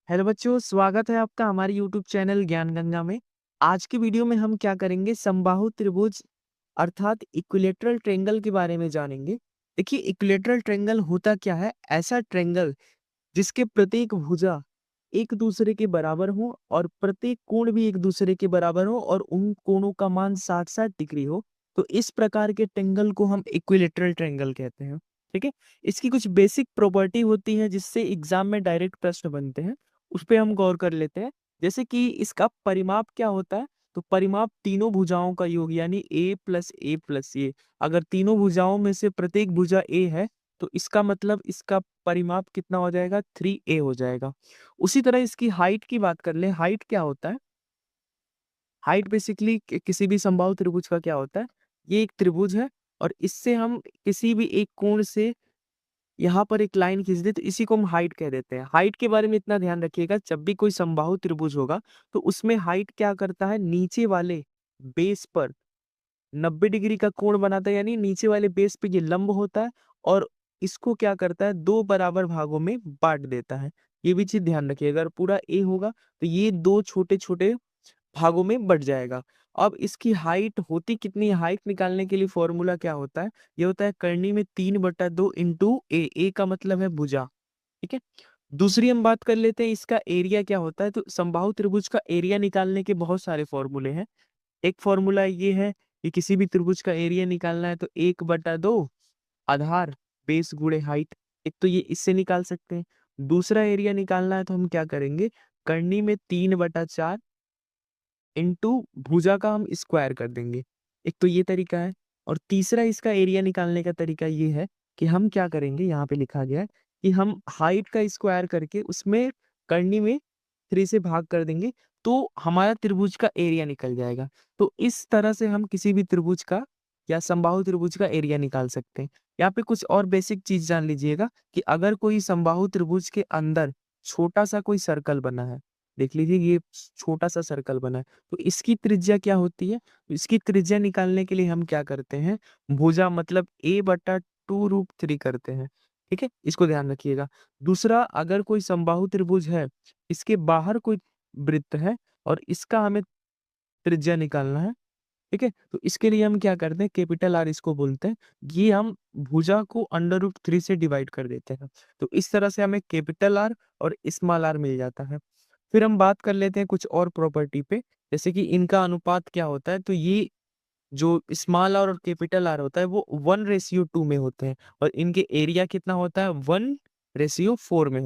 Hello बच्चों, स्वागत है आपका हमारे यूट्यूब चैनल ज्ञान गंगा में। आज की वीडियो में हम क्या करेंगे, समबाहु त्रिभुज अर्थात इक्विलेटरल ट्रायंगल के बारे में जानेंगे। देखिए, इक्विलेटरल ट्रायंगल होता क्या है? ऐसा ट्रायंगल जिसके प्रत्येक भुजा एक दूसरे के बराबर हो और प्रत्येक कोण भी एक दूसरे के बराबर हो और उन कोणों का मान 60-60 डिग्री हो। तो इस प्रकार के ट्रायंगल को हम इक्विलेटरल ट्रायंगल कहते हैं। ठीक है। इसकी कुछ बेसिक प्रॉपर्टी होती है जिससे एग्जाम में डायरेक्ट प्रश्न बनते हैं, उस पे हम गौर कर लेते हैं। जैसे कि इसका परिमाप क्या होता है, तो परिमाप तीनों भुजाओं का योग यानी a प्लस ए प्लस ए। अगर तीनों भुजाओं में से प्रत्येक भुजा a है तो इसका मतलब इसका परिमाप कितना हो जाएगा, 3a हो जाएगा। उसी तरह इसकी हाइट की बात कर ले, हाइट क्या होता है? हाइट बेसिकली किसी भी समबाहु त्रिभुज का क्या होता है, ये एक त्रिभुज है और इससे हम किसी भी एक कोण से यहाँ पर एक लाइन खींच दे तो इसी को हम हाइट कह देते हैं। हाइट के बारे में इतना ध्यान रखिएगा, जब भी कोई समबाहु त्रिभुज होगा तो उसमें हाइट क्या करता है, नीचे वाले बेस पर 90 डिग्री का कोण बनाता है, यानी नीचे वाले बेस पे ये लंब होता है और इसको क्या करता है, दो बराबर भागों में बांट देता है। ये भी चीज ध्यान रखिए, अगर पूरा ए होगा तो ये दो छोटे छोटे भागों में बट जाएगा। अब इसकी हाइट होती कितनी है, हाइट निकालने के लिए फॉर्मूला क्या होता है, ये होता है करनी में 3/2 इंटू ए। ए का मतलब है भुजा। ठीक है। दूसरी हम बात कर लेते हैं, इसका एरिया क्या होता है। तो समबाहु त्रिभुज का एरिया निकालने के बहुत सारे फॉर्मूले हैं। एक फॉर्मूला ये है कि किसी भी त्रिभुज का एरिया निकालना है तो 1/2 आधार बेस गुणे हाइट। एक तो ये इससे निकाल सकते हैं। दूसरा एरिया निकालना है तो हम क्या करेंगे, करनी में 3/4 इंटू भुजा का हम स्क्वायर कर देंगे। एक तो ये तरीका है। और तीसरा इसका एरिया निकालने का तरीका ये है कि हम क्या करेंगे, यहाँ पे लिखा गया है कि हम हाइट का स्क्वायर करके उसमें करनी में 3 से भाग कर देंगे तो हमारा त्रिभुज का एरिया निकल जाएगा। तो इस तरह से हम किसी भी त्रिभुज का या समबाहु त्रिभुज का एरिया निकाल सकते हैं। यहाँ पे कुछ और बेसिक चीज जान लीजिएगा कि अगर कोई समबाहु त्रिभुज के अंदर छोटा सा कोई सर्कल बना है, देख लीजिए ये छोटा सा सर्कल बना है, तो इसकी त्रिज्या क्या होती है, तो इसकी त्रिज्या निकालने के लिए हम क्या करते हैं, भुजा मतलब a/2√3 करते हैं। ठीक है, इसको ध्यान रखिएगा। दूसरा, अगर कोई समबाहु त्रिभुज है, इसके बाहर कोई वृत्त है और इसका हमें त्रिज्या निकालना है। ठीक है, तो इसके लिए हम क्या करते हैं, कैपिटल आर इसको बोलते हैं। ये हम भुजा को √3 से डिवाइड कर देते हैं। तो इस तरह से हमें कैपिटल आर और स्मॉल आर मिल जाता है। फिर हम बात कर लेते हैं कुछ और प्रॉपर्टी पे, जैसे कि इनका अनुपात क्या होता है। तो ये जो स्मॉल आर और कैपिटल आर होता है वो 1:2 में होते हैं और इनके एरिया कितना होता है, 1:4 में